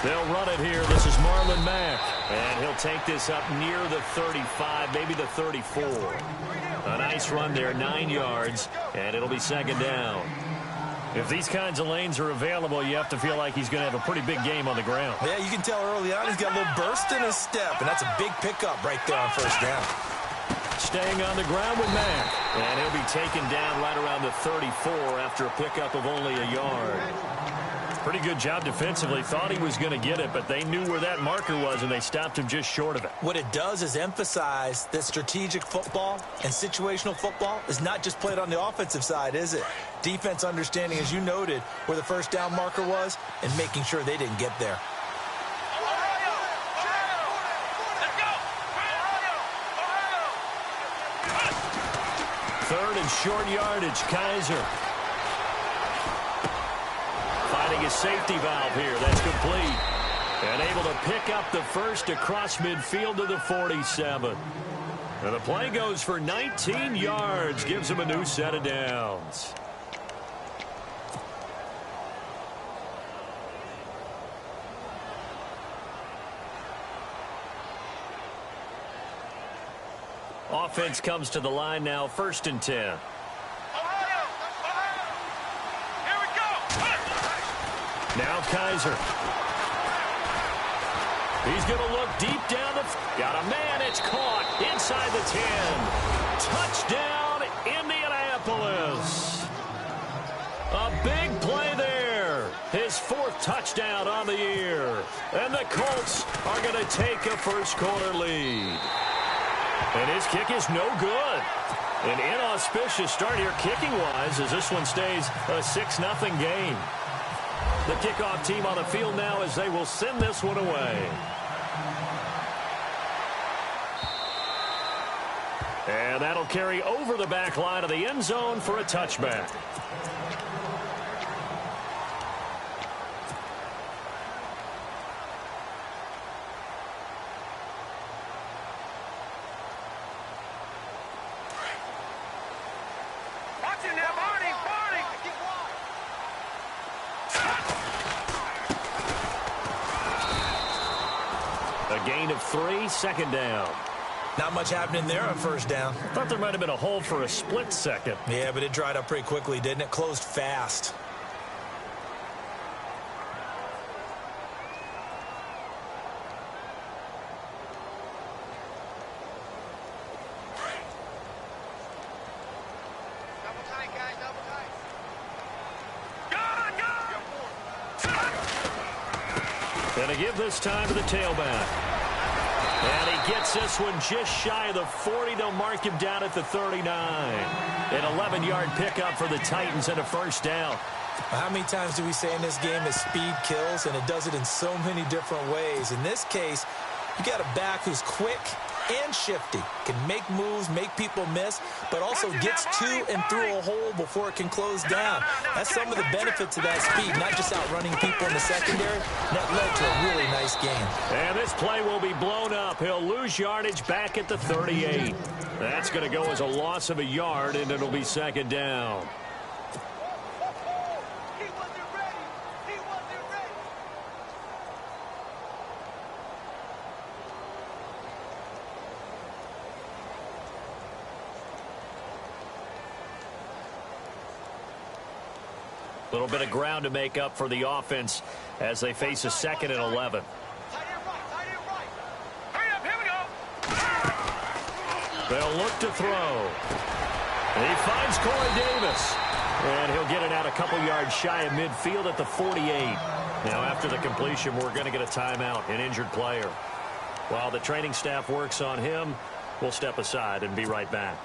They'll run it here. This is Marlon Mack. And he'll take this up near the 35, maybe the 34. A nice run there, 9 yards, and it'll be second down. If these kinds of lanes are available, you have to feel like he's going to have a pretty big game on the ground. Yeah, you can tell early on he's got a little burst in his step, and that's a big pickup right there on first down. Staying on the ground with Mack. And he'll be taken down right around the 34 after a pickup of only a yard. Pretty good job defensively. Thought he was going to get it, but they knew where that marker was, and they stopped him just short of it. What it does is emphasize that strategic football and situational football is not just played on the offensive side, is it? Defense understanding, as you noted, where the first down marker was and making sure they didn't get there. Third and short yardage, Kaiser. Finding a safety valve here. That's complete. And able to pick up the first across midfield to the 47. And the play goes for 19 yards. Gives him a new set of downs. Offense comes to the line now, 1st and 10. Here we go. Now Kaiser. He's going to look deep down the... Got a man, it's caught inside the 10. Touchdown, Indianapolis. A big play there. His 4th touchdown on the year. And the Colts are going to take a first-quarter lead. And his kick is no good. An inauspicious start here kicking-wise as this one stays a 6-0 game. The kickoff team on the field now as they will send this one away. And that'll carry over the back line of the end zone for a touchback. A gain of 3, second down. Not much happening there on first down. I thought there might have been a hole for a split second. Yeah, but it dried up pretty quickly, didn't it? Closed fast. And a give this time to the tailback. And he gets this one just shy of the 40. They'll mark him down at the 39. An 11-yard pickup for the Titans and a first down. How many times do we say in this game that speed kills, and it does it in so many different ways? In this case, you got a back who's quick and shifty, can make moves, make people miss, but also gets to and through a hole before it can close down. That's some of the benefits of that speed, not just outrunning people in the secondary. That led to a really nice game. And this play will be blown up. He'll lose yardage back at the 38. That's going to go as a loss of a yard, and it'll be second down. A little bit of ground to make up for the offense as they face a 2nd and 11. They'll look to throw. He finds Corey Davis. And he'll get it out a couple yards shy of midfield at the 48. Now after the completion, we're going to get a timeout, an injured player. While the training staff works on him, we'll step aside and be right back.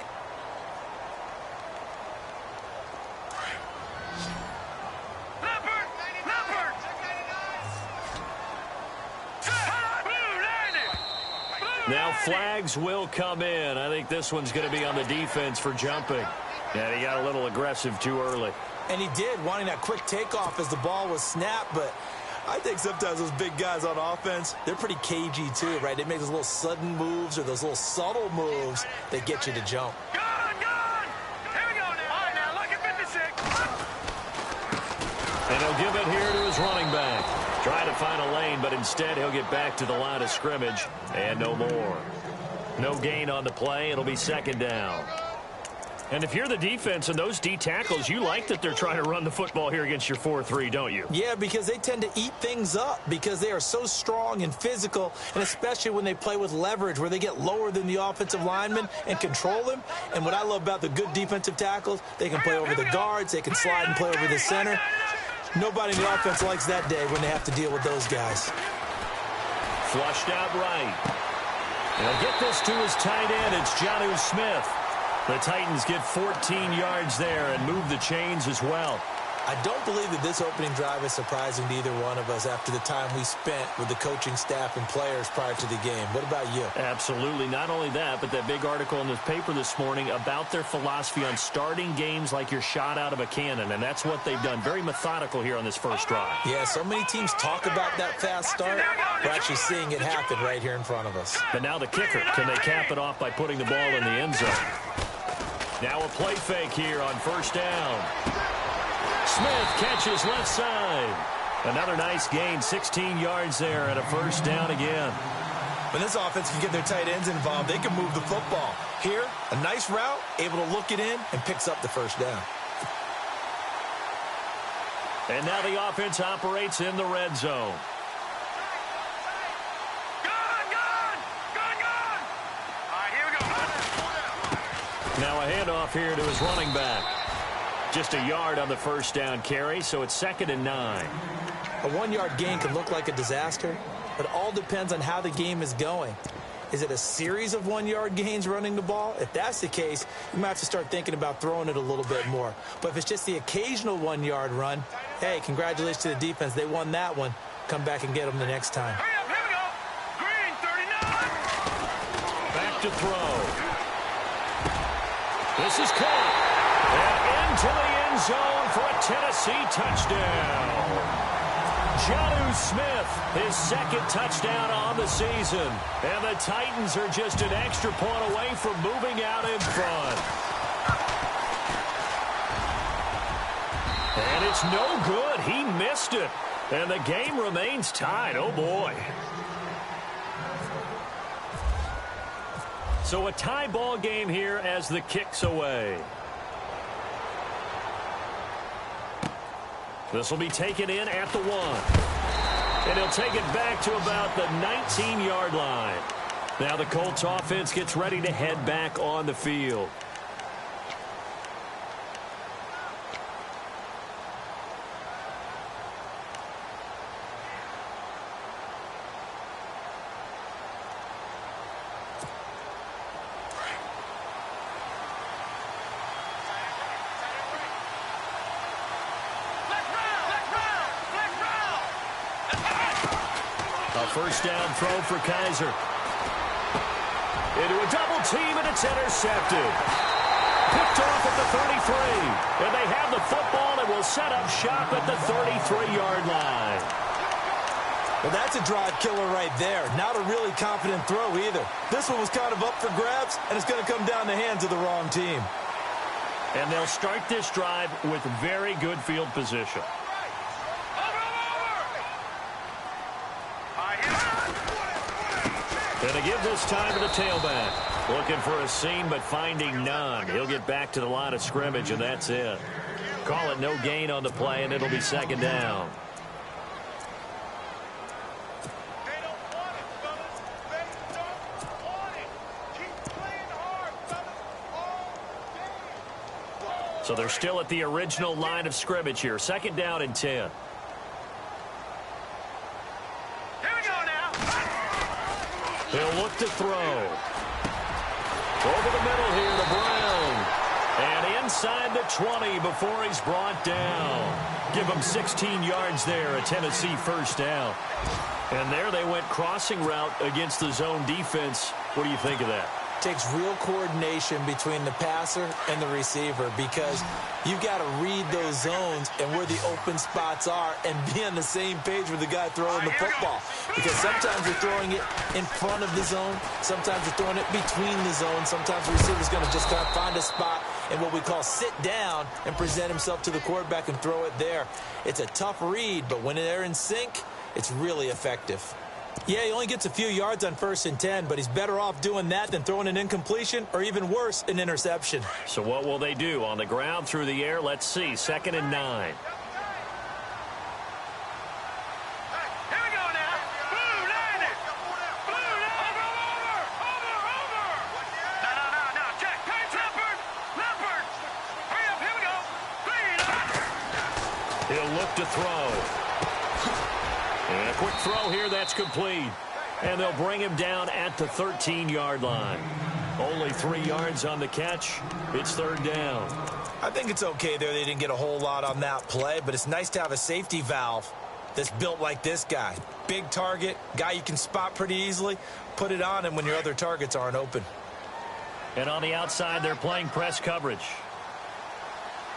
Now flags will come in. I think this one's going to be on the defense for jumping. And he got a little aggressive too early. And he did, wanting that quick takeoff as the ball was snapped. But I think sometimes those big guys on offense, they're pretty cagey too, right? They make those little sudden moves or those little subtle moves that get you to jump. Here we go now. All right, now look at 56. And he'll give it here to his running back. Trying to find a lane, but instead he'll get back to the line of scrimmage and no more. No gain on the play. It'll be second down. And if you're the defense and those D tackles, you like that they're trying to run the football here against your 4-3, don't you? Yeah, because they tend to eat things up because they are so strong and physical, and especially when they play with leverage where they get lower than the offensive linemen and control them. And what I love about the good defensive tackles, they can play over the guards, they can slide and play over the center. Nobody in the offense likes that day when they have to deal with those guys. Flushed out right. He'll get this to his tight end. It's Jonnu Smith. The Titans get 14 yards there and move the chains as well. I don't believe that this opening drive is surprising to either one of us after the time we spent with the coaching staff and players prior to the game. What about you? Absolutely. Not only that, but that big article in the paper this morning about their philosophy on starting games like you're shot out of a cannon, and that's what they've done. Very methodical here on this first drive. Yeah, so many teams talk about that fast start. We're actually seeing it happen right here in front of us. But now the kicker. Can they cap it off by putting the ball in the end zone? Now a play fake here on first down. Smith catches left side. Another nice gain, 16 yards there and a first down again. When this offense can get their tight ends involved, they can move the football. Here, a nice route, able to look it in, and picks up the first down. And now the offense operates in the red zone. Now a handoff here to his running back. Just a yard on the first down carry, so it's 2nd and 9. A 1-yard gain can look like a disaster, but all depends on how the game is going. Is it a series of 1-yard gains running the ball? If that's the case, you might have to start thinking about throwing it a little bit more. But if it's just the occasional 1-yard run, hey, congratulations to the defense. They won that one. Come back and get them the next time. Here we go. Green, 39. Back to throw. This is caught. And into the end zone for a Tennessee touchdown. Jonnu Smith, his 2nd touchdown on the season. And the Titans are just an extra point away from moving out in front. And it's no good. He missed it. And the game remains tied. Oh, boy. So a tie ball game here as the kick's away. This will be taken in at the 1. And he'll take it back to about the 19-yard line. Now the Colts offense gets ready to head back on the field. First down throw for Kaiser. Into a double team, and it's intercepted. Picked off at the 33. And they have the football and will set up shop at the 33-yard line. Well, that's a drive killer right there. Not a really confident throw either. This one was kind of up for grabs, and it's going to come down the hands of the wrong team. And they'll start this drive with very good field position. And to give this time to the tailback. Looking for a seam, but finding none. He'll get back to the line of scrimmage, and that's it. Call it no gain on the play, and it'll be 2nd down. So they're still at the original line of scrimmage here. 2nd down and 10. He'll look to throw. Over the middle here to Brown. And inside the 20 before he's brought down. Give him 16 yards there, a Tennessee first down. And there they went crossing route against the zone defense. What do you think of that? Takes real coordination between the passer and the receiver because you've got to read those zones and where the open spots are and be on the same page with the guy throwing the football. Because sometimes you're throwing it in front of the zone. Sometimes you're throwing it between the zones. Sometimes the receiver's going to just kind of find a spot and what we call sit down and present himself to the quarterback and throw it there. It's a tough read, but when they're in sync, it's really effective. Yeah, he only gets a few yards on 1st and 10, but he's better off doing that than throwing an incompletion or even worse, an interception. So what will they do? On the ground, through the air? Let's see. 2nd and 9. He'll look to throw. And a quick throw here, that's complete. And they'll bring him down at the 13-yard line. Only 3 yards on the catch. It's 3rd down. I think it's okay there. They didn't get a whole lot on that play, but it's nice to have a safety valve that's built like this guy. Big target, guy you can spot pretty easily. Put it on him when your other targets aren't open. And on the outside, they're playing press coverage.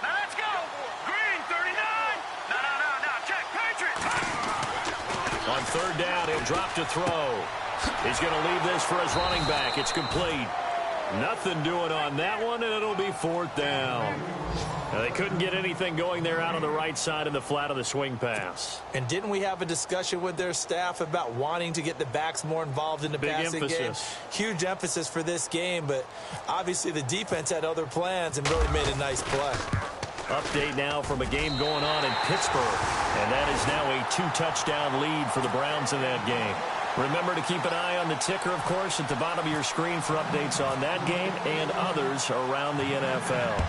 Now let's go. Green, 39. No, check. Patriots. On 3rd down, he'll drop to throw. He's going to leave this for his running back. It's complete. Nothing doing on that one, and it'll be 4th down. Now, they couldn't get anything going there out on the right side in the flat of the swing pass. And didn't we have a discussion with their staff about wanting to get the backs more involved in the passing game? Huge emphasis for this game, but obviously the defense had other plans and really made a nice play. Update now from a game going on in Pittsburgh, and that is now a 2-touchdown lead for the Browns in that game. Remember to keep an eye on the ticker, of course, at the bottom of your screen for updates on that game and others around the NFL.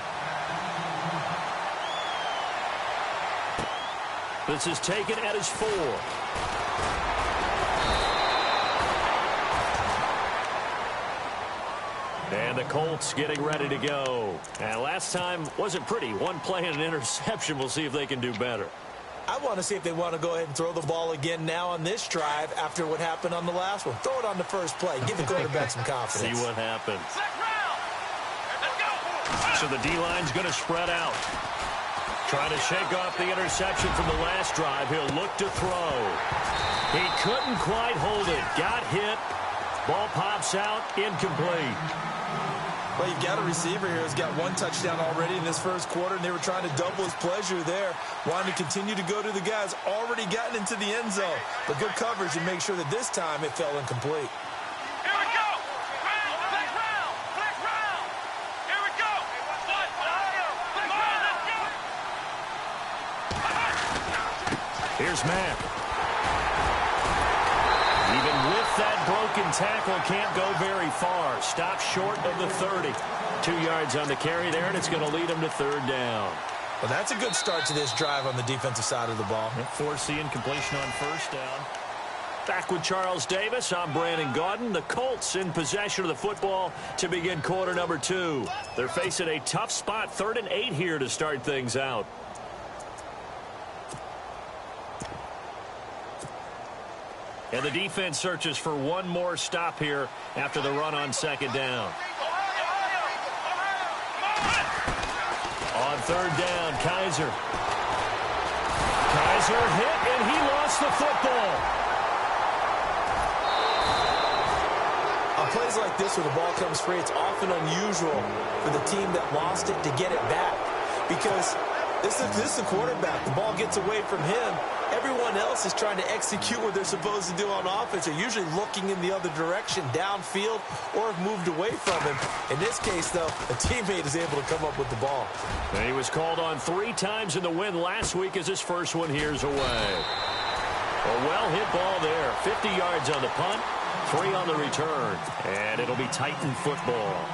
This is taken at his 4. And the Colts getting ready to go. And last time wasn't pretty. One play and an interception. We'll see if they can do better. I want to see if they want to go ahead and throw the ball again now on this drive after what happened on the last one. Throw it on the first play. Give the quarterback some confidence. See what happens. So the D-line's going to spread out. Trying to shake off the interception from the last drive. He'll look to throw. He couldn't quite hold it. Got hit. Ball pops out. Incomplete. Well, you've got a receiver here who's got 1 touchdown already in this first quarter, and they were trying to double his pleasure there, wanting to continue to go to the guys already gotten into the end zone. But good coverage and make sure that this time it fell incomplete. Here we go. Flex round. Here we go. Flex round. Here's Mack. Even with that broken tackle, can't go very far. Stopped short of the 30. 2 yards on the carry there, and it's going to lead him to 3rd down. Well, that's a good start to this drive on the defensive side of the ball. Force the incompletion on 1st down. Back with Charles Davis, I'm Brandon Gaudin. The Colts in possession of the football to begin quarter number 2. They're facing a tough spot, 3rd and 8 here to start things out. And the defense searches for one more stop here after the run on 2nd down. On 3rd down, Kaiser. Kaiser hit, and he lost the football. On plays like this where the ball comes free, it's often unusual for the team that lost it to get it back. Because this is the quarterback. The ball gets away from him. Everyone else is trying to execute what they're supposed to do on offense. They're usually looking in the other direction, downfield, or have moved away from him. In this case, though, a teammate is able to come up with the ball. And he was called on 3 times in the win last week as his first one here's away. A well-hit ball there. 50 yards on the punt, 3 on the return. And it'll be Titan football.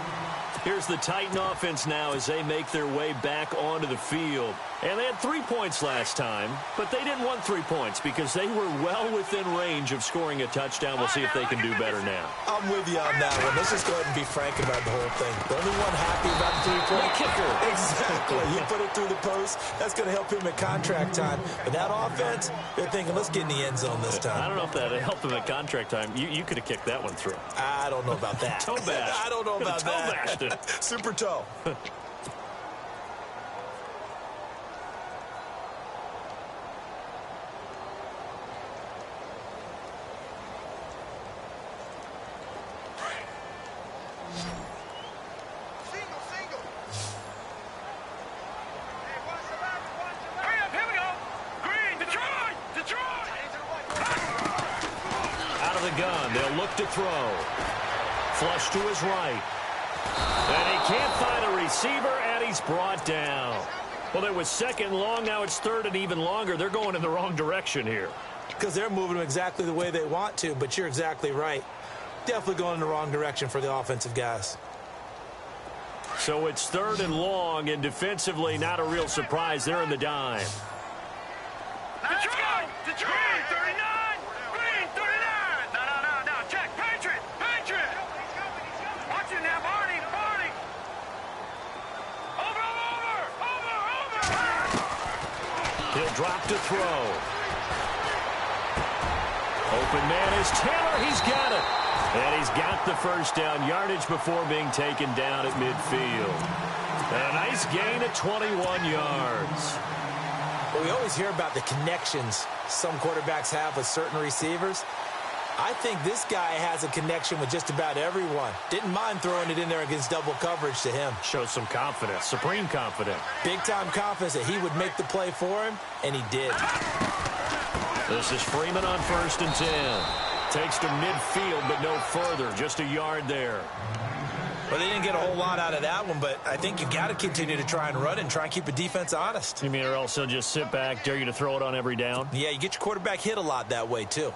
Here's the Titan offense now as they make their way back onto the field. And they had 3 points last time, but they didn't want 3 points because they were well within range of scoring a touchdown. We'll see if they can do better now. I'm with you on that one. Let's just go ahead and be frank about the whole thing. The only one happy about the 3-point kicker. Exactly. He put it through the post. That's going to help him at contract time. But that offense, they're thinking, let's get in the end zone this time. I don't know if that helped him at contract time. You could have kicked that one through. I don't know about that. Toe bash. I don't know about toe that. Bashed it. Super toe. They'll look to throw. Flush to his right. And he can't find a receiver, and he's brought down. Well, it was second and long. Now it's third and even longer. They're going in the wrong direction here. Because they're moving them exactly the way they want to, but you're exactly right. Definitely going in the wrong direction for the offensive guys. So it's third and long, and defensively, not a real surprise. They're in the dime. Let's go! Green, 39! Green, 39! No, check. Patriot! Watch it now, Barney! Over! He'll drop to throw. Open man is Taylor. He's got it. And he's got the first down yardage before being taken down at midfield. A nice gain of 21 yards. Well, we always hear about the connections some quarterbacks have with certain receivers. I think this guy has a connection with just about everyone. Didn't mind throwing it in there against double coverage to him. Shows some confidence, supreme confidence. Big-time confidence that he would make the play for him, and he did. This is Freeman on 1st and 10. Takes to midfield, but no further. Just a yard there. Well, they didn't get a whole lot out of that one, but I think you got to continue to try and run and try and keep the defense honest. You mean or else they'll just sit back, dare you to throw it on every down? Yeah, you get your quarterback hit a lot that way, too.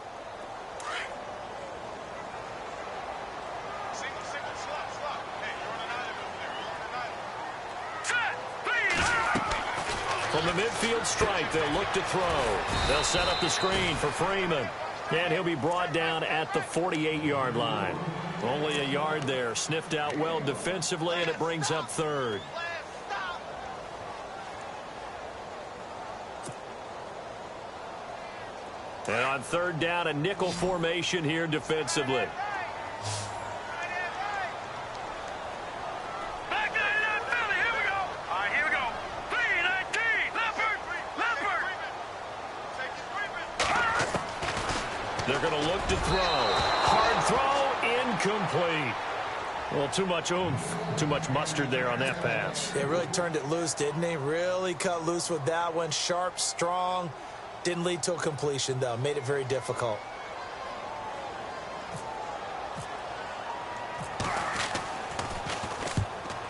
From the midfield strike, they'll look to throw. They'll set up the screen for Freeman. And he'll be brought down at the 48-yard line. Only a yard there. Sniffed out well defensively, and it brings up third. And on third down, a nickel formation here defensively. They're going to look to throw. Hard throw, incomplete. Well, too much oomph, too much mustard there on that pass. They really turned it loose, didn't they? Really cut loose with that one. Sharp, strong. Didn't lead to a completion, though. Made it very difficult.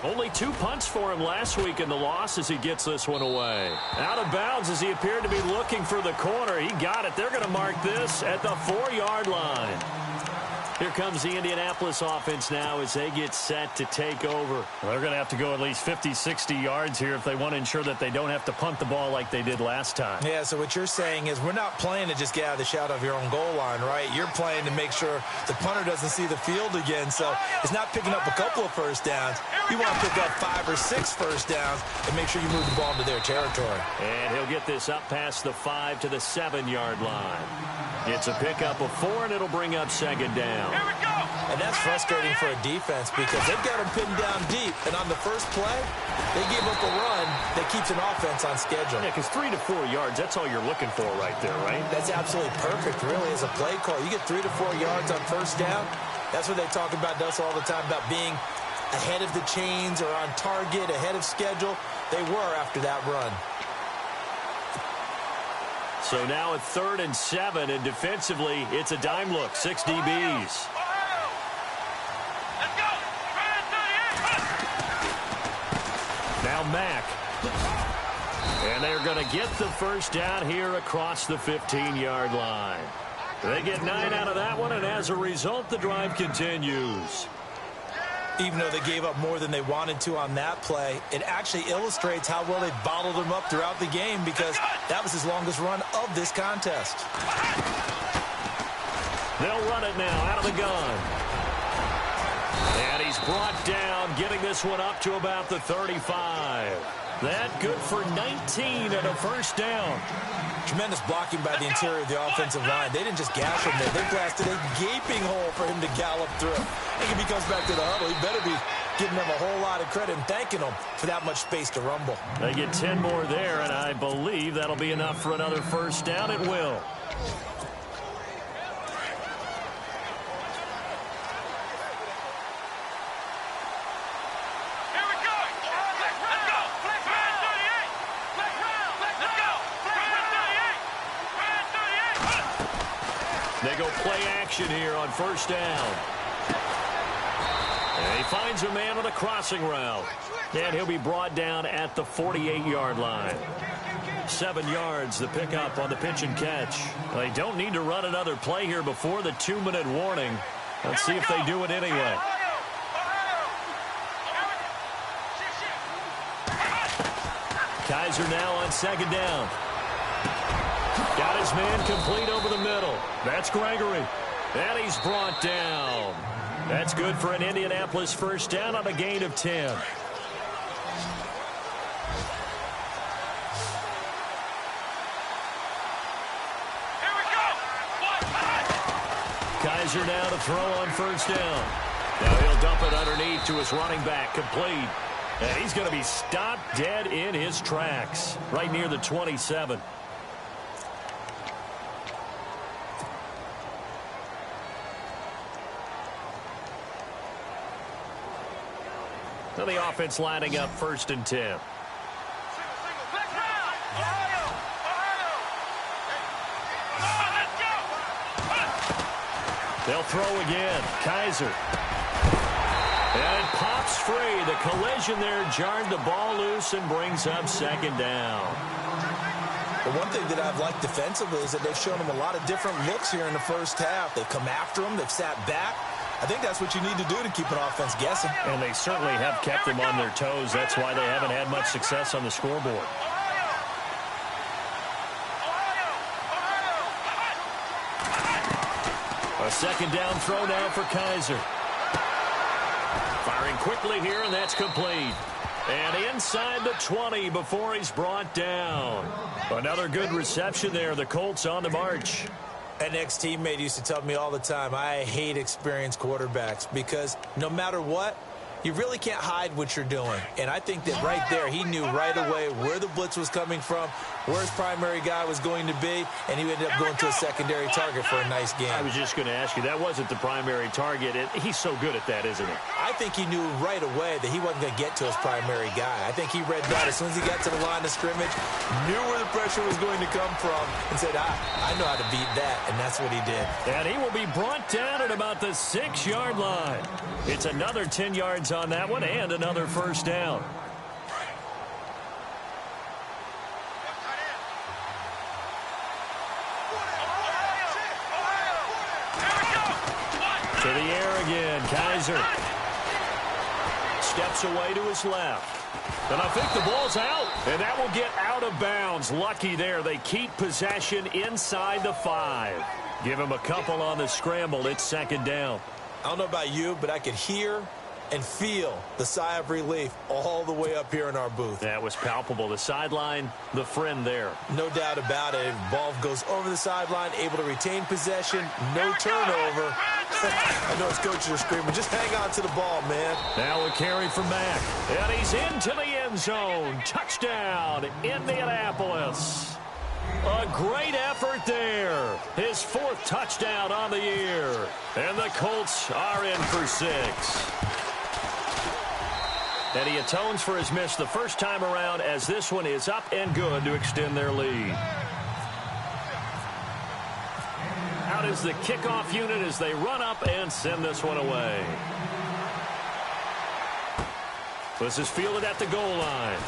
Only 2 punts for him last week in the loss as he gets this one away. Out of bounds as he appeared to be looking for the corner. He got it. They're going to mark this at the 4-yard line. Here comes the Indianapolis offense now as they get set to take over. They're going to have to go at least 50, 60 yards here if they want to ensure that they don't have to punt the ball like they did last time. Yeah, so what you're saying is we're not playing to just get out of the shadow of your own goal line, right? You're playing to make sure the punter doesn't see the field again. So it's not picking up a couple of first downs. You want to pick up 5 or 6 first downs and make sure you move the ball into their territory. And he'll get this up past the 5 to the 7-yard line. It's a pickup of 4, and it'll bring up second down. Here we go! And that's frustrating for a defense because they've got them pinned down deep. And on the first play, they gave up a run that keeps an offense on schedule. Yeah, because 3 to 4 yards, that's all you're looking for right there, right? That's absolutely perfect, really, as a play call. You get 3 to 4 yards on first down. That's what they talk about us all the time, about being ahead of the chains or on target, ahead of schedule. They were after that run. So now at 3rd and 7, and defensively, it's a dime look, 6 DBs. Let's go! Now Mack. And they're going to get the first down here across the 15-yard line. They get 9 out of that one, and as a result, the drive continues. Even though they gave up more than they wanted to on that play, it actually illustrates how well they bottled them up throughout the game because that was his longest run of this contest. They'll run it now out of the gun. And he's brought down, getting this one up to about the 35. That good for 19 and a first down. Tremendous blocking by the interior of the offensive line. They didn't just gash him there. They blasted a gaping hole for him to gallop through. I think if he comes back to the huddle, he better be giving them a whole lot of credit and thanking them for that much space to rumble. They get 10 more there, and I believe that'll be enough for another first down. It will. They go play action here on first down. And he finds a man on a crossing route. And he'll be brought down at the 48-yard line. 7 yards, the pickup on the pitch and catch. They don't need to run another play here before the 2-minute warning. Let's see if they do it anyway. Kaiser now on second down. Got his man complete over the middle. That's Gregory. And he's brought down. That's good for an Indianapolis first down on a gain of 10. Kaiser now to throw on first down. Now he'll dump it underneath to his running back, complete. And he's going to be stopped dead in his tracks, right near the 27. So the offense lining up first and 10. They'll throw again. Kaiser. And it pops free. The collision there jarred the ball loose and brings up second down. The one thing that I've liked defensively is that they've shown him a lot of different looks here in the first half. They've come after him. They've sat back. I think that's what you need to do to keep an offense guessing. And they certainly have kept them on their toes. That's why they haven't had much success on the scoreboard. A second down throw now for Kaiser. Firing quickly here, and that's complete. And inside the 20 before he's brought down. Another good reception there. The Colts on the march. An ex-teammate used to tell me all the time, I hate experienced quarterbacks because no matter what, you really can't hide what you're doing. And I think that right there, he knew right away where the blitz was coming from, where his primary guy was going to be, and he ended up going to a secondary target for a nice game. I was just going to ask you, that wasn't the primary target. He's so good at that, isn't he? I think he knew right away that he wasn't going to get to his primary guy. I think he read that as soon as he got to the line of scrimmage, knew where the pressure was going to come from, and said, I know how to beat that, and that's what he did. And he will be brought down at about the 6-yard line. It's another 10 yards on that one and another first down. To the air again, Kaiser. Steps away to his left. And I think the ball's out. And that will get out of bounds. Lucky there. They keep possession inside the 5. Give him a couple on the scramble. It's second down. I don't know about you, but I could hear and feel the sigh of relief all the way up here in our booth. That was palpable. The sideline, the friend there. No doubt about it. Ball goes over the sideline, able to retain possession, no turnover. I know his coaches are screaming, just hang on to the ball, man. Now a carry from Mack. And he's into the end zone. Touchdown, Indianapolis. A great effort there. His 4th touchdown on the year. And the Colts are in for 6. And he atones for his miss the first time around as this one is up and good to extend their lead. Out is the kickoff unit as they run up and send this one away. This is fielded at the goal line.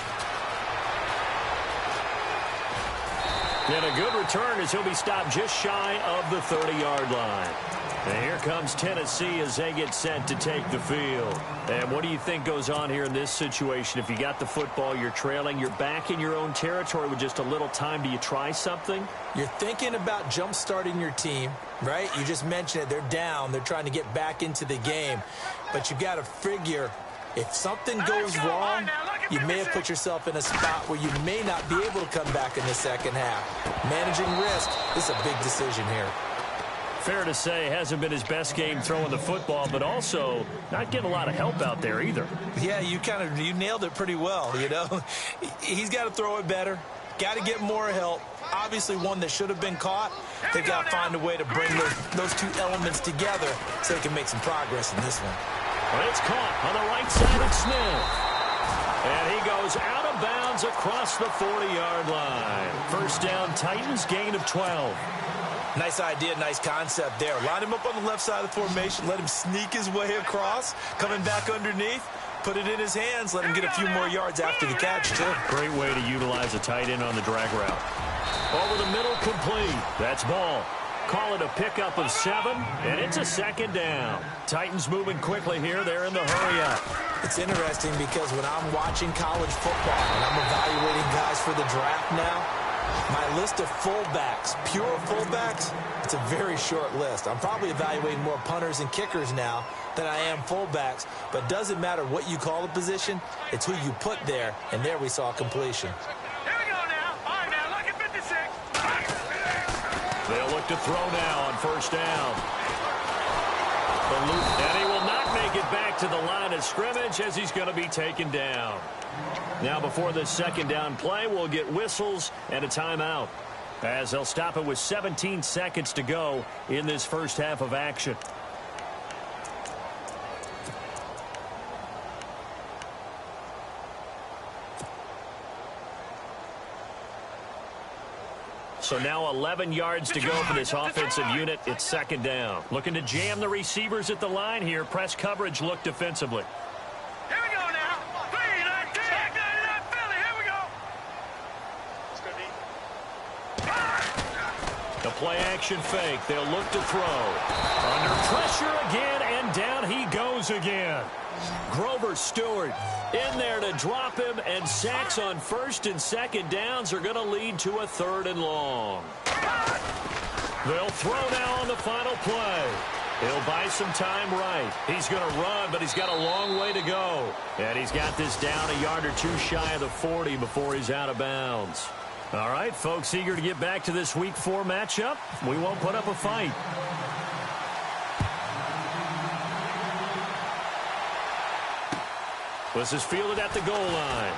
And a good return as he'll be stopped just shy of the 30-yard line. And here comes Tennessee as they get set to take the field. And what do you think goes on here in this situation? If you got the football, you're trailing, you're back in your own territory with just a little time. Do you try something? You're thinking about jump-starting your team, right? You just mentioned it. They're down. They're trying to get back into the game. But you got to figure if something goes wrong, you may have put yourself in a spot where you may not be able to come back in the second half. Managing risk is a big decision here. Fair to say, hasn't been his best game throwing the football, but also not getting a lot of help out there either. Yeah, you nailed it pretty well, you know. He's got to throw it better. Got to get more help. Obviously one that should have been caught. They've got to find a way to bring those two elements together so they can make some progress in this one. Well, it's caught on the right side of Smith. And he goes out of bounds across the 40-yard line. First down, Titans, gain of 12. Nice idea, nice concept there. Line him up on the left side of the formation, let him sneak his way across, coming back underneath, put it in his hands, let him get a few more yards after the catch, too. Great way to utilize a tight end on the drag route. Over the middle, complete. That's ball. Call it a pickup of 7, and it's a second down. Titans moving quickly here. They're in the hurry-up. It's interesting because when I'm watching college football and I'm evaluating guys for the draft now, my list of fullbacks, pure fullbacks, it's a very short list. I'm probably evaluating more punters and kickers now than I am fullbacks, but it doesn't matter what you call the position, it's who you put there, and there we saw completion. Here we go now. All right, now, look at 56. They'll look to throw now on first down. And he will not make it back to the line of scrimmage as he's going to be taken down. Now before this second down play, we'll get whistles and a timeout, as they'll stop it with 17 seconds to go in this first half of action. So now 11 yards to go for this offensive unit. It's second down. Looking to jam the receivers at the line here. Press coverage look defensively. Here we go now. 3-19. Back 99 Philly. Here we go. The play action fake. They'll look to throw. Under pressure again, and down he goes again. Grover Stewart in there to drop him, and sacks on first and second downs are going to lead to a 3rd and long. They'll throw now on the final play. He'll buy some time right. He's going to run, but he's got a long way to go. And he's got this down a yard or two shy of the 40 before he's out of bounds. All right, folks, eager to get back to this Week 4 matchup. We won't put up a fight. This is fielded at the goal line.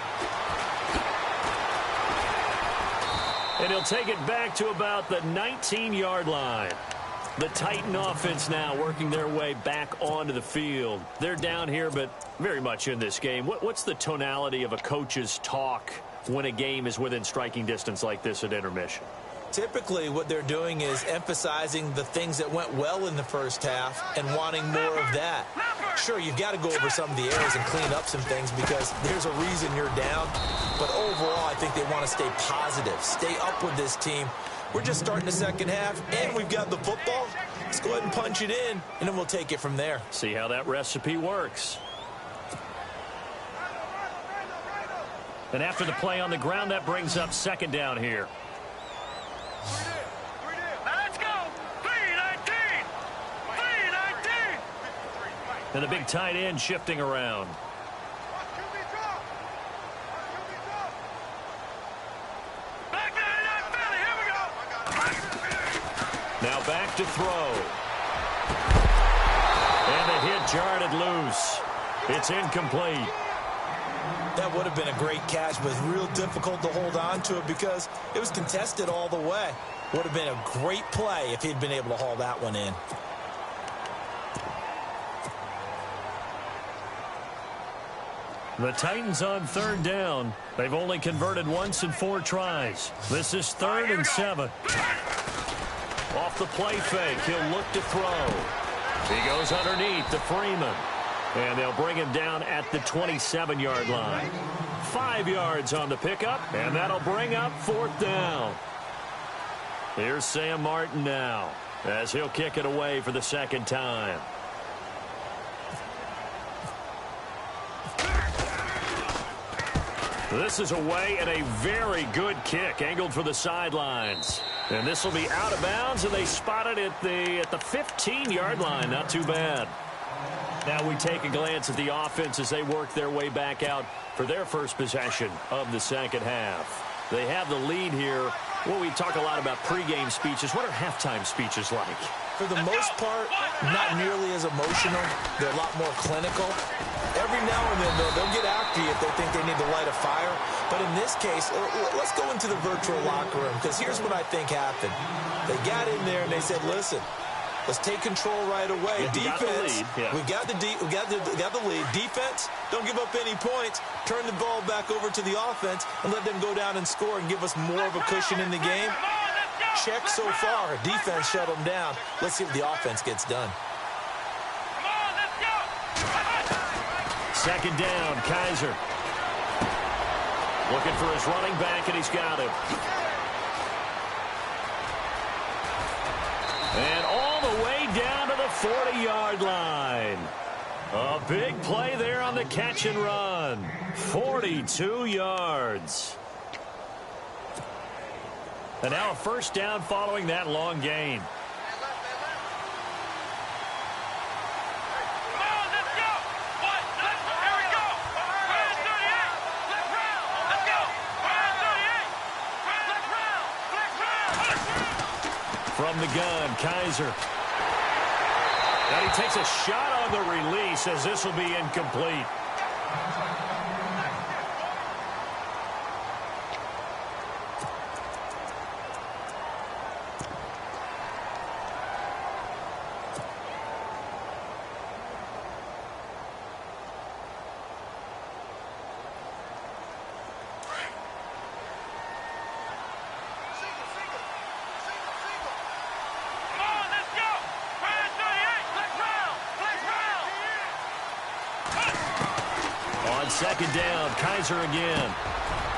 And he'll take it back to about the 19-yard line. The Titan offense now working their way back onto the field. They're down here, but very much in this game. What's the tonality of a coach's talk when a game is within striking distance like this at intermission? Typically, what they're doing is emphasizing the things that went well in the first half and wanting more of that. Sure, you've got to go over some of the errors and clean up some things because there's a reason you're down. But overall, I think they want to stay positive, stay up with this team. We're just starting the second half, and we've got the football. Let's go ahead and punch it in, and then we'll take it from there. See how that recipe works. And after the play on the ground, that brings up second down here. Let's go. 3-19. 3-19. And the big tight end shifting around. Back 99 Philly. Here we go. Now back to throw. And the hit jarred it loose. It's incomplete. That would have been a great catch, but it's real difficult to hold on to it because it was contested all the way. Would have been a great play if he'd been able to haul that one in. The Titans on third down. They've only converted once in 4 tries. This is 3rd and 7. Off the play fake, he'll look to throw. He goes underneath to Freeman. And they'll bring him down at the 27-yard line. 5 yards on the pickup, and that'll bring up 4th down. Here's Sam Martin now, as he'll kick it away for the second time. This is away, and a very good kick, angled for the sidelines. And this will be out of bounds, and they spot it at the 15-yard line. Not too bad. Now we take a glance at the offense as they work their way back out for their first possession of the second half. They have the lead here. Well, we talk a lot about pregame speeches. What are halftime speeches like? For the most part, not nearly as emotional. They're a lot more clinical. Every now and then, though, they'll get after you if they think they need to light a fire. But in this case, let's go into the virtual locker room, because here's what I think happened. They got in there and they said, listen, let's take control right away. Defense, we've got the lead. Defense, don't give up any points. Turn the ball back over to the offense and let them go down and score and give us more of a cushion in the game. Come on, let's go. check so far. Defense shut them down. Let's see what the offense gets done. Come on, let's go. Second down, Kaiser. Looking for his running back, and he's got him. And all the way down to the 40-yard line. A big play there on the catch and run. 42 yards. And now a first down following that long gain. Come on, let's go. What? Here we go. Round 38. Flex round. Let's go. Round 38. Flex round. Flex round. From the gun, Kaiser. And he takes a shot on the release as this will be incomplete. Come on, let's go. Round 38. Flex round. Flex round. On second down, Kaiser again.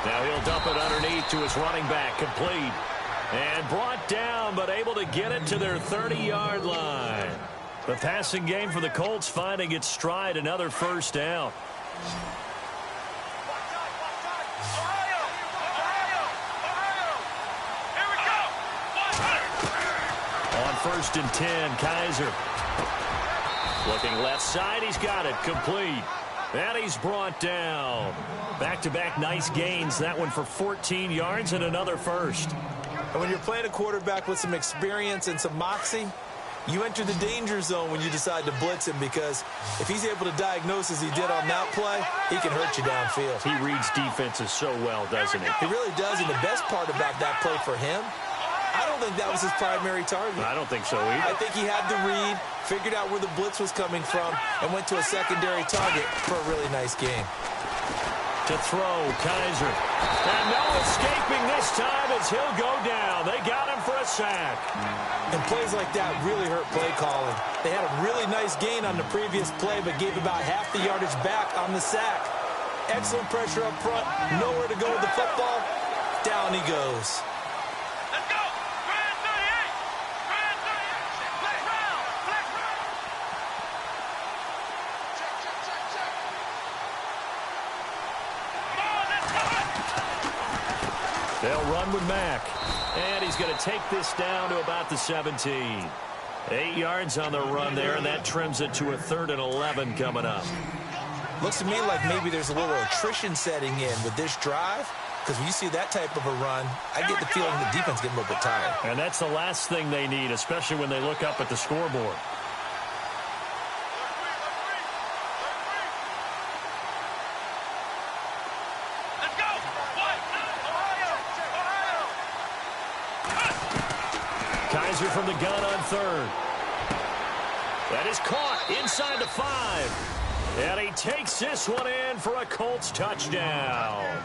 Now he'll dump it underneath to his running back, complete. And brought down, but able to get it to their 30-yard line. The passing game for the Colts finding its stride, another first down. Ohio. Here we go. On first and 10, Kaiser. Looking left side, he's got it, complete. And he's brought down. Back-to-back nice gains, that one for 14 yards and another first. And when you're playing a quarterback with some experience and some moxie, you enter the danger zone when you decide to blitz him, because if he's able to diagnose as he did on that play, he can hurt you downfield. He reads defenses so well, doesn't he? He really does, and the best part about that play for him, I don't think that was his primary target. I don't think so either. I think he had the read, figured out where the blitz was coming from, and went to a secondary target for a really nice game. To throw, Kaiser. And no escaping this time as he'll go down. They got him for a sack. And plays like that really hurt play calling. They had a really nice gain on the previous play, but gave about half the yardage back on the sack. Excellent pressure up front, nowhere to go with the football. Down he goes. Let's go. Round 38. Round 38. Flex round. Flex round. Come on, let's go. They'll run with Mack. And he's going to take this down to about the 17. 8 yards on the run there, and that trims it to a 3rd and 11 coming up. Looks to me like maybe there's a little attrition setting in with this drive, because when you see that type of a run, I get the feeling the defense getting a little bit tired. And that's the last thing they need, especially when they look up at the scoreboard. Let's go. What? Ohio. Kaiser from the gun on 3rd. That is caught inside the 5. And he takes this one in for a Colts touchdown.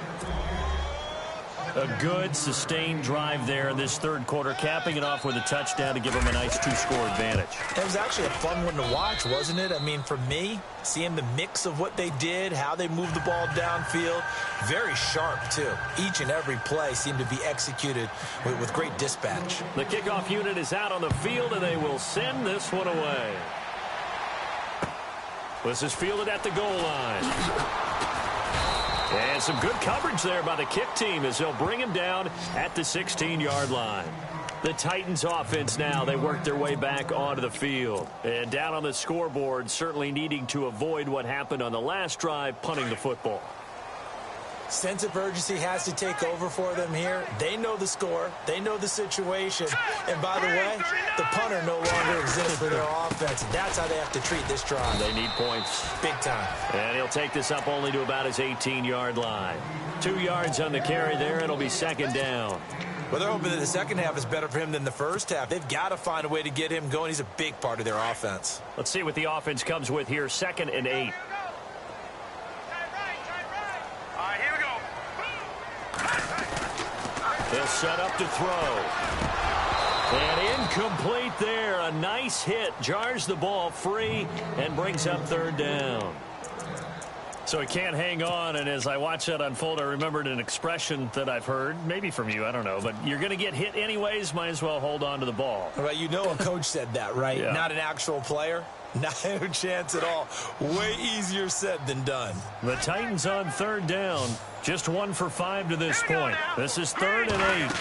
A good, sustained drive there in this 3rd quarter, capping it off with a touchdown to give him a nice 2-score advantage. It was actually a fun one to watch, wasn't it? I mean, for me, seeing the mix of what they did, how they moved the ball downfield, very sharp, too. Each and every play seemed to be executed with great dispatch. The kickoff unit is out on the field, and they will send this one away. This is fielded at the goal line. And some good coverage there by the kick team as they'll bring him down at the 16-yard line. The Titans offense now, they work their way back onto the field. And down on the scoreboard, certainly needing to avoid what happened on the last drive, punting the football. Sense of urgency has to take over for them here. They know the score. They know the situation. And by the way, the punter no longer exists for their offense. That's how they have to treat this drive. They need points. Big time. And he'll take this up only to about his 18-yard line. 2 yards on the carry there. It'll be 2nd down. Well, they're hoping that the second half is better for him than the first half. They've got to find a way to get him going. He's a big part of their offense. Let's see what the offense comes with here. 2nd and 8. All right, here we go. They'll set up to throw. And incomplete there. A nice hit. Jars the ball free and brings up third down. So he can't hang on, and as I watch that unfold, I remembered an expression that I've heard, maybe from you, I don't know, but you're going to get hit anyways, might as well hold on to the ball. Well, you know a coach said that, right? Yeah. Not an actual player. Not a chance at all. Way easier said than done. The Titans on third down. Just 1 for 5 to this point. This is 3rd and 8.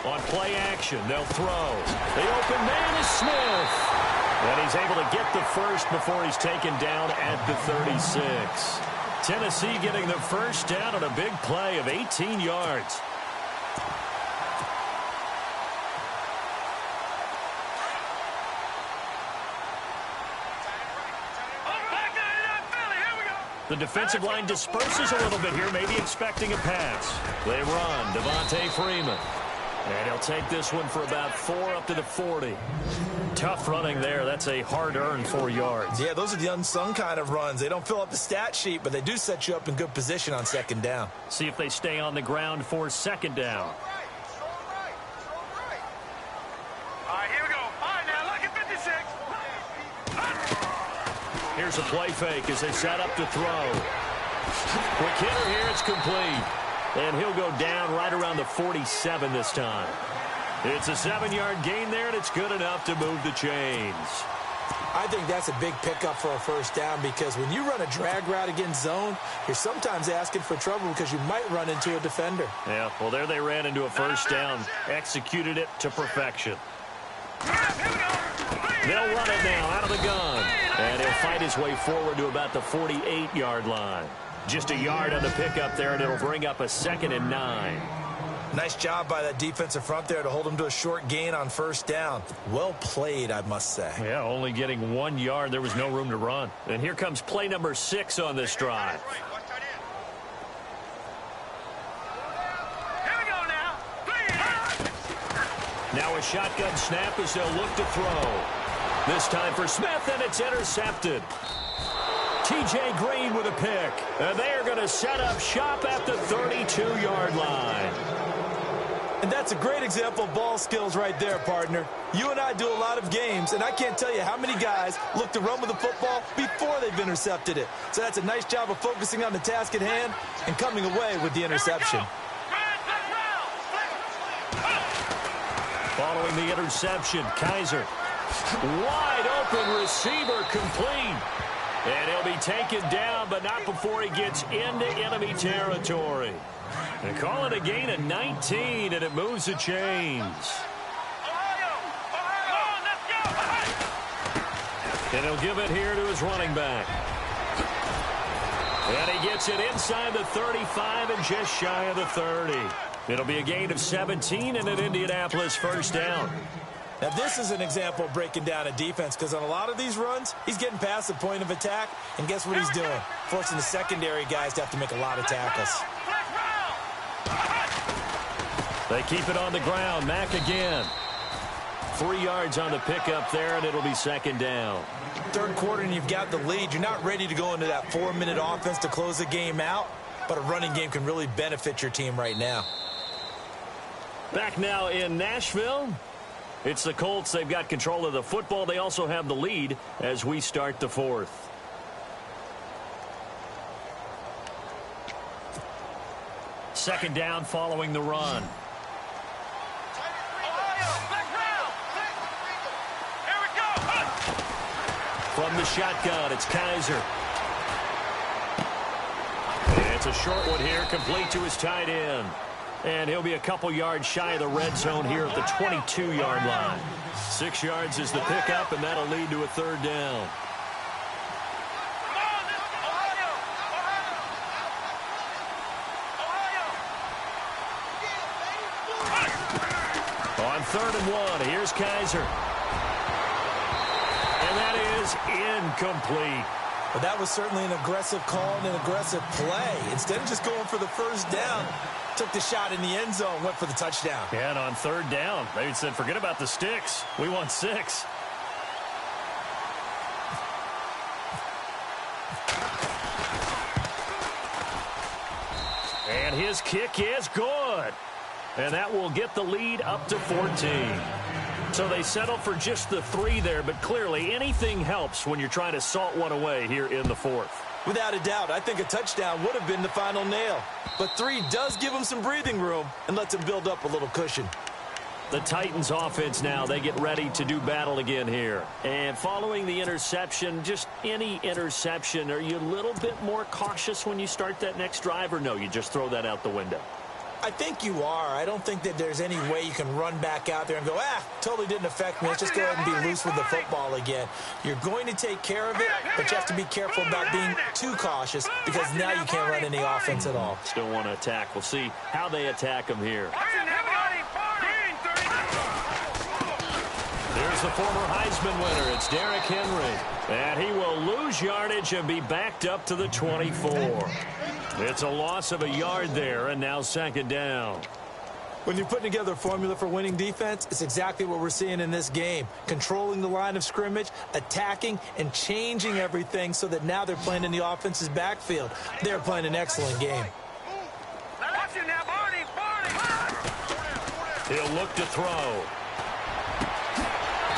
On play action, they'll throw. The open man is Smith. And he's able to get the first before he's taken down at the 36. Tennessee getting the first down on a big play of 18 yards. The defensive line disperses a little bit here, maybe expecting a pass. They run. Devontae Freeman. And he'll take this one for about 4 up to the 40. Tough running there. That's a hard-earned 4 yards. Yeah, those are the unsung kind of runs. They don't fill up the stat sheet, but they do set you up in good position on second down. See if they stay on the ground for second down. All right, here we go. All right, now look at 56. Here's a play fake as they set up to throw. Quick hitter here. It's complete. And he'll go down right around the 47 this time. It's a 7-yard gain there, and it's good enough to move the chains. I think that's a big pickup for a first down because when you run a drag route against zone, you're sometimes asking for trouble because you might run into a defender. Yeah, well, there they ran into a first down. Executed it to perfection. They'll run it now out of the gun. And he'll fight his way forward to about the 48-yard line. Just a yard on the pickup there, and it'll bring up a 2nd and 9. Nice job by that defensive front there to hold him to a short gain on first down. Well played, I must say. Yeah, only getting 1 yard. There was no room to run. And here comes play number 6 on this drive. Here we go now. Now a shotgun snap as they'll look to throw. This time for Smith, and it's intercepted. T.J. Green with a pick. And they are going to set up shop at the 32-yard line. And that's a great example of ball skills right there, partner. You and I do a lot of games, and I can't tell you how many guys look to run with the football before they've intercepted it. So that's a nice job of focusing on the task at hand and coming away with the interception. Following the interception, Kaiser. Wide open receiver complete. And he'll be taken down, but not before he gets into enemy territory. They call it a gain of 19, and it moves the chains. And he'll give it here to his running back. And he gets it inside the 35 and just shy of the 30. It'll be a gain of 17 and an Indianapolis first down. Now, this is an example of breaking down a defense because on a lot of these runs, he's getting past the point of attack, and guess what he's doing? Forcing the secondary guys to have to make a lot of tackles. They keep it on the ground. Mack again. 3 yards on the pickup there, and it'll be second down. Third quarter, and you've got the lead. You're not ready to go into that 4-minute offense to close the game out, but a running game can really benefit your team right now. Back now in Nashville. It's the Colts. They've got control of the football. They also have the lead as we start the fourth. Second down following the run. From the shotgun, it's Kaiser. It's a short one here, complete to his tight end. And he'll be a couple yards shy of the red zone here at the 22-yard line. 6 yards is the pickup, and that'll lead to a third down. On 3rd and 1, here's Kaiser. And that is incomplete. But that was certainly an aggressive call and an aggressive play. Instead of just going for the first down, took the shot in the end zone, went for the touchdown. Yeah, and on 3rd down, they said, forget about the sticks. We want 6. And his kick is good. And that will get the lead up to 14. So they settle for just the 3 there, but clearly anything helps when you're trying to salt one away here in the 4th. Without a doubt, I think a touchdown would have been the final nail. But 3 does give them some breathing room and lets them build up a little cushion. The Titans offense now, they get ready to do battle again here. And following the interception, just any interception, are you a little bit more cautious when you start that next drive, or no, you just throw that out the window? I think you are. I don't think that there's any way you can run back out there and go, totally didn't affect me. Let's just go ahead and be loose with the football again. You're going to take care of it, but you have to be careful about being too cautious because now you can't run any offense at all. Still want to attack. We'll see how they attack them here. There's the former Heisman winner. It's Derrick Henry. And he will lose yardage and be backed up to the 24. It's a loss of a yard there, and now 2nd down. When you're putting together a formula for winning defense, it's exactly what we're seeing in this game. Controlling the line of scrimmage, attacking, and changing everything so that now they're playing in the offense's backfield. They're playing an excellent game. He'll look to throw.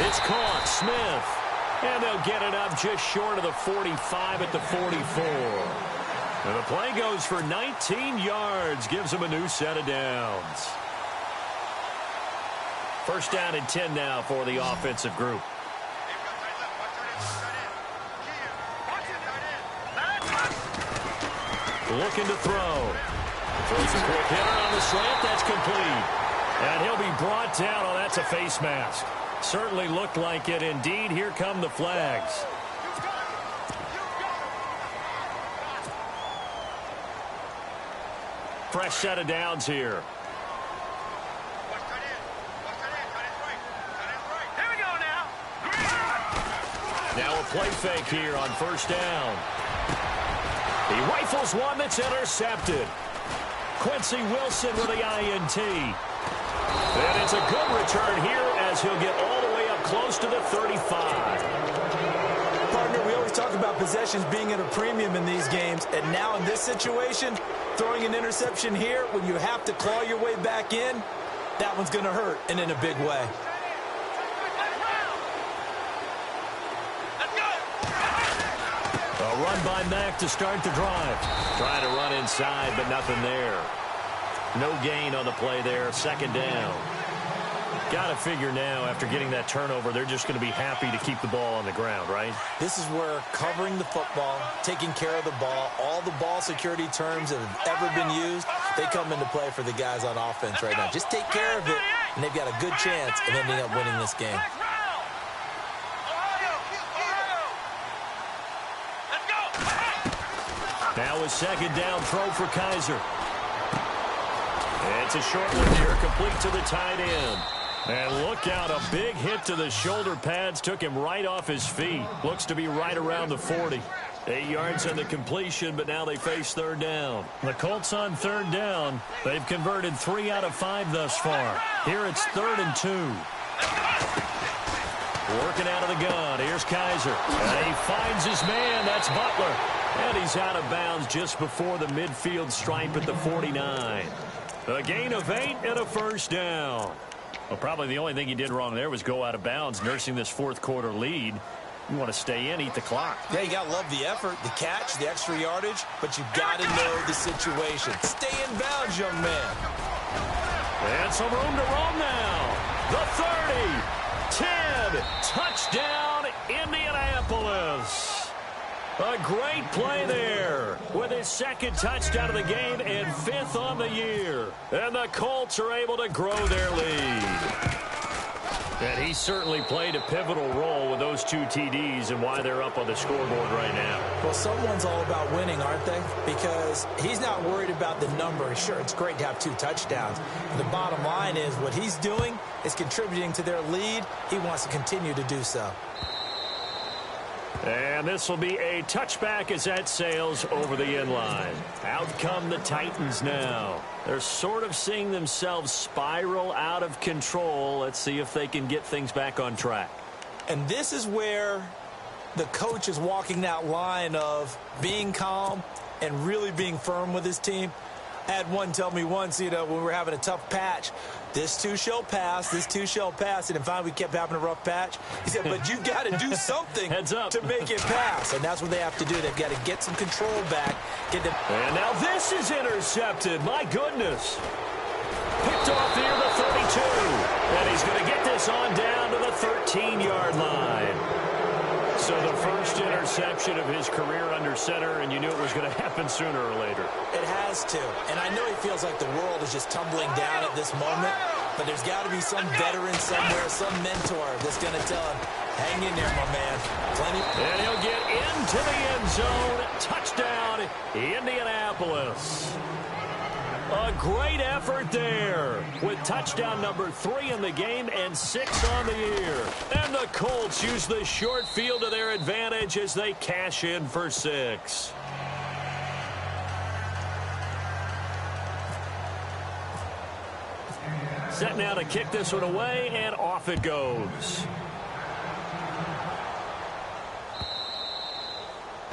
It's caught. Smith. And they'll get it up just short of the 45 at the 44. And the play goes for 19 yards. Gives them a new set of downs. 1st down and 10 now for the offensive group. Looking to throw. Throws a quick hitter on the slant. That's complete. And he'll be brought down. Oh, that's a face mask. Certainly looked like it. Indeed, here come the flags. Fresh set of downs here. Now a play fake here on 1st down. He rifles one that's intercepted. Quincy Wilson with the INT. And it's a good return here as he'll get all the way up close to the 35. Partner, we always talk about possessions being at a premium in these games, and now in this situation, throwing an interception here when you have to claw your way back in, that one's going to hurt, and in a big way. A run by Mack to start the drive. Trying to run inside, but nothing there. No gain on the play there. 2nd down. Got to figure now, after getting that turnover, they're just going to be happy to keep the ball on the ground, right? This is where covering the football, taking care of the ball, all the ball security terms that have ever been used, they come into play for the guys on offense right now. Just take care of it, and they've got a good chance of ending up winning this game. Now a 2nd down throw for Kaiser. It's a short one here, complete to the tight end. And look out, a big hit to the shoulder pads took him right off his feet. Looks to be right around the 40. 8 yards on the completion, but now they face 3rd down. The Colts on 3rd down. They've converted 3 out of 5 thus far. Here it's 3rd and 2. Working out of the gun. Here's Kaiser. And he finds his man. That's Butler. And he's out of bounds just before the midfield stripe at the 49. A gain of 8 and a 1st down. Well, probably the only thing he did wrong there was go out of bounds, nursing this 4th quarter lead. You want to stay in, eat the clock. Yeah, you got to love the effort, the catch, the extra yardage, but you got to know the situation. Stay in bounds, young man. And some room to roam now. The 30, 10, touchdown, Indianapolis. A great play there with his 2nd touchdown of the game and 5th on the year. And the Colts are able to grow their lead. And he certainly played a pivotal role with those 2 TDs and why they're up on the scoreboard right now. Well, someone's all about winning, aren't they? Because he's not worried about the number. Sure, it's great to have 2 touchdowns. But the bottom line is what he's doing is contributing to their lead. He wants to continue to do so. And this will be a touchback as that sails over the end line. Out come the Titans now. They're sort of seeing themselves spiral out of control. Let's see if they can get things back on track. And this is where the coach is walking that line of being calm and really being firm with his team. I had one tell me once, when we were having a tough patch, this too shall pass, this too shall pass, and finally we kept having a rough patch. He said, but you've got to do something Heads up. to make it pass, and that's what they have to do. They've got to get some control back. And now this is intercepted. My goodness. Picked off near the 32. And he's going to get this on down to the 13-yard line. So the first interception of his career under center, and you knew it was going to happen sooner or later. It has to. And I know he feels like the world is just tumbling down at this moment, but there's got to be some veteran somewhere, some mentor that's going to tell him, hang in there, my man. Plenty. And he'll get into the end zone. Touchdown, Indianapolis. A great effort there with touchdown number 3 in the game and 6 on the year. And the Colts use the short field to their advantage as they cash in for 6. Set now to kick this one away, and off it goes.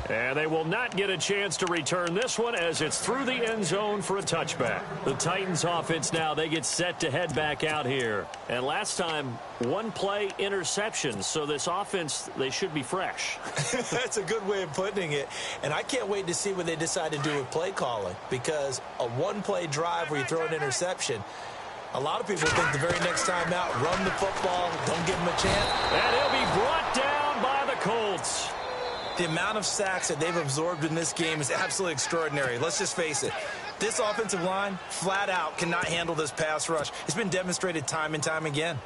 And they will not get a chance to return this one as it's through the end zone for a touchback. The Titans offense now, they get set to head back out here. And last time, one play interceptions. So this offense, they should be fresh. That's a good way of putting it. And I can't wait to see what they decide to do with play calling, because a one-play drive where you throw an interception, a lot of people think the very next time out, run the football, don't give them a chance. And he'll be brought down by the Colts. The amount of sacks that they've absorbed in this game is absolutely extraordinary. Let's just face it. This offensive line, flat out, cannot handle this pass rush. It's been demonstrated time and time again.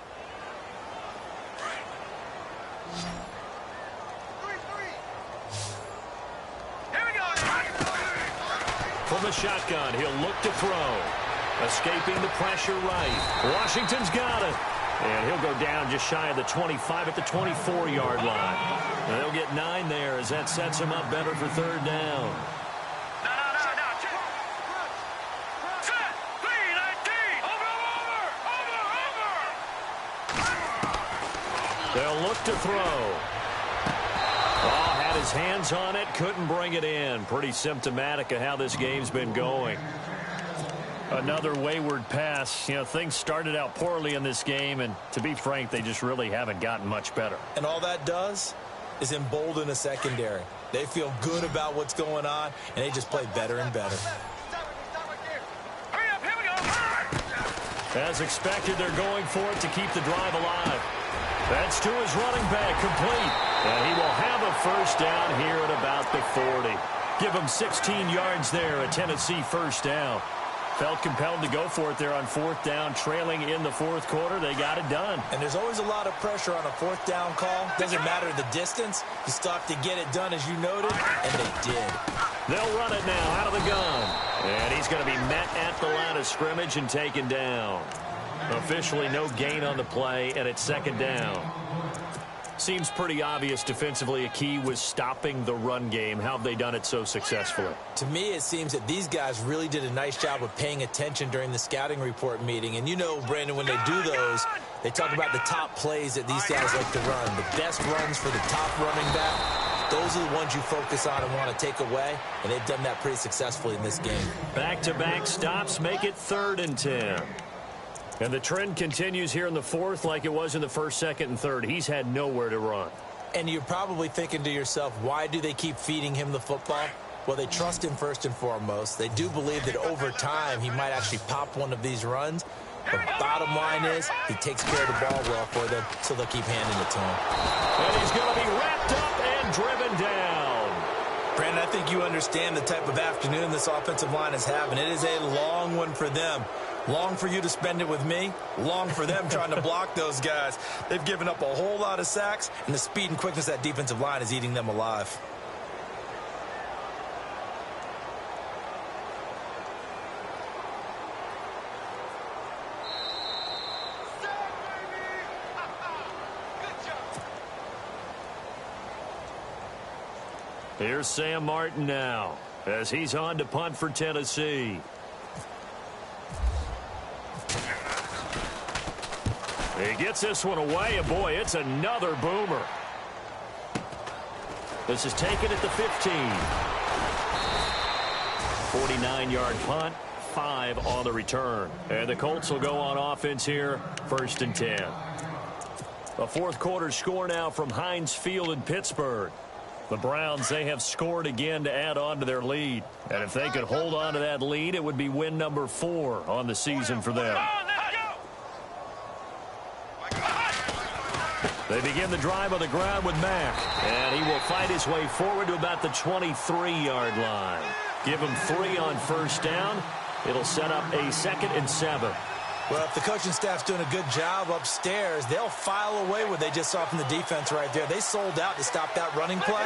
Here we go. From the shotgun, he'll look to throw. Escaping the pressure right. Washington's got it. And he'll go down just shy of the 25 at the 24-yard line. And they'll get 9 there as that sets him up better for third down. No. Set. 3-19. Over. They'll look to throw. Oh, had his hands on it, couldn't bring it in. Pretty symptomatic of how this game's been going. Another wayward pass. Things started out poorly in this game, and to be frank, they just really haven't gotten much better. And all that does is embolden a secondary. They feel good about what's going on, and they just play better and better. Hurry up. Here we go. As expected, they're going for it to keep the drive alive. That's to his running back, complete. And he will have a first down here at about the 40. Give him 16 yards there, a Tennessee first down. Felt compelled to go for it there on fourth down, trailing in the fourth quarter. They got it done. And there's always a lot of pressure on a fourth down call. Doesn't matter the distance. You still have to get it done, as you noted, and they did. They'll run it now out of the gun. And he's going to be met at the line of scrimmage and taken down. Officially no gain on the play, and it's second down. Seems pretty obvious defensively a key was stopping the run game. How have they done it so successfully? To me, it seems that these guys really did a nice job of paying attention during the scouting report meeting. And Brandon, when they do those, they talk about the top plays that these guys like to run. The best runs for the top running back. Those are the ones you focus on and want to take away. And they've done that pretty successfully in this game. Back-to-back stops make it 3rd and 10. And the trend continues here in the fourth like it was in the first, second, and third. He's had nowhere to run. And you're probably thinking to yourself, why do they keep feeding him the football? Well, they trust him first and foremost. They do believe that over time he might actually pop one of these runs. But bottom line is he takes care of the ball well for them, so they'll keep handing it to him. And he's going to be wrapped up and driven down. Brandon, I think you understand the type of afternoon this offensive line is having. It is a long one for them. Long for you to spend it with me. Long for them trying to block those guys. They've given up a whole lot of sacks, and the speed and quickness of that defensive line is eating them alive. Here's Sam Martin now as he's on to punt for Tennessee. He gets this one away, and boy, it's another boomer. This is taken at the 15. 49-yard punt, 5 on the return. And the Colts will go on offense here, 1st and 10. A fourth quarter score now from Heinz Field in Pittsburgh. The Browns, they have scored again to add on to their lead. And if they could hold on to that lead, it would be win number 4 on the season for them. They begin the drive on the ground with Mack. And he will fight his way forward to about the 23-yard line. Give him 3 on 1st down. It'll set up a 2nd and 7. Well, if the coaching staff's doing a good job upstairs, they'll file away what they just saw from the defense right there. They sold out to stop that running play.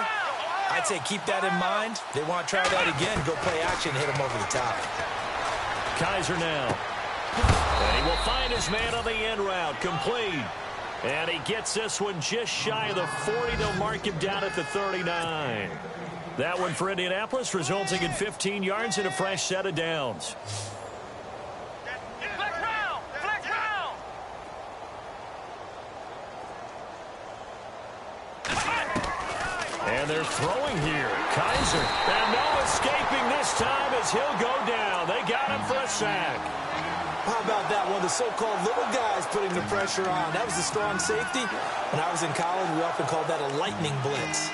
I'd say keep that in mind. They want to try that again, go play action, hit them over the top. Kaiser now. And he will find his man on the end route, complete. And he gets this one just shy of the 40. They'll mark him down at the 39. That one for Indianapolis, resulting in 15 yards and a fresh set of downs. And they're throwing here. Kaiser. And no escaping this time as he'll go down. They got him for a sack. How about that one? The so-called little guys putting the pressure on. That was a strong safety. When I was in college, we often called that a lightning blitz.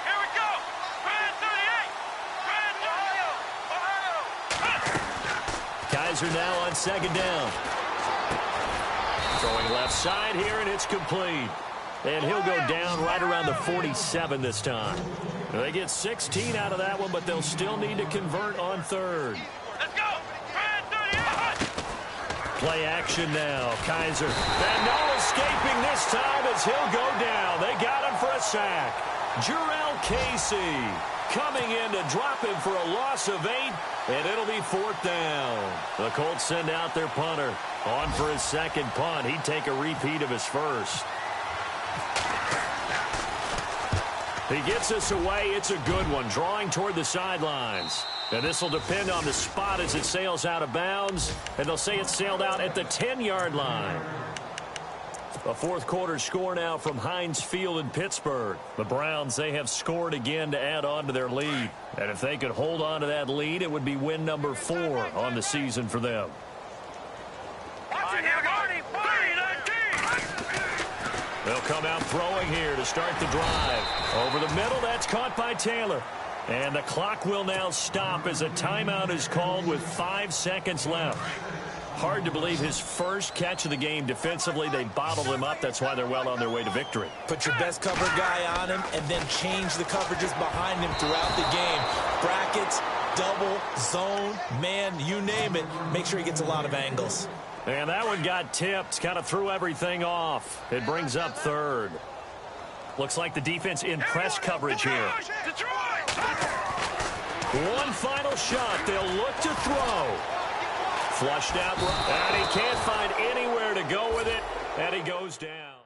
Here we go. Brand 38. Kaiser now on 2nd down. Throwing left side here, and it's complete. And he'll go down right around the 47 this time. They get 16 out of that one, but they'll still need to convert on 3rd. Let's go. Brand 38. Play action now. Kaiser. And no escaping this time as he'll go down. They got him for a sack. Jurrell Casey coming in to drop him for a loss of 8, and it'll be 4th down. The Colts send out their punter on for his 2nd punt. He'd take a repeat of his 1st. He gets this away. It's a good one, drawing toward the sidelines. And this will depend on the spot as it sails out of bounds. And they'll say it sailed out at the 10-yard line. A fourth quarter score now from Heinz Field in Pittsburgh. The Browns, they have scored again to add on to their lead. And if they could hold on to that lead, it would be win number 4 on the season for them. They'll come out throwing here to start the drive. Over the middle, that's caught by Taylor. And the clock will now stop as a timeout is called with 5 seconds left. Hard to believe his first catch of the game defensively. They bottled him up. That's why they're well on their way to victory. Put your best cover guy on him and then change the coverages behind him throughout the game. Brackets, double, zone, man, you name it. Make sure he gets a lot of angles. And that one got tipped, kind of threw everything off. It brings up 3rd. Looks like the defense in press coverage here. One final shot. They'll look to throw. Flushed out, and he can't find anywhere to go with it, and he goes down.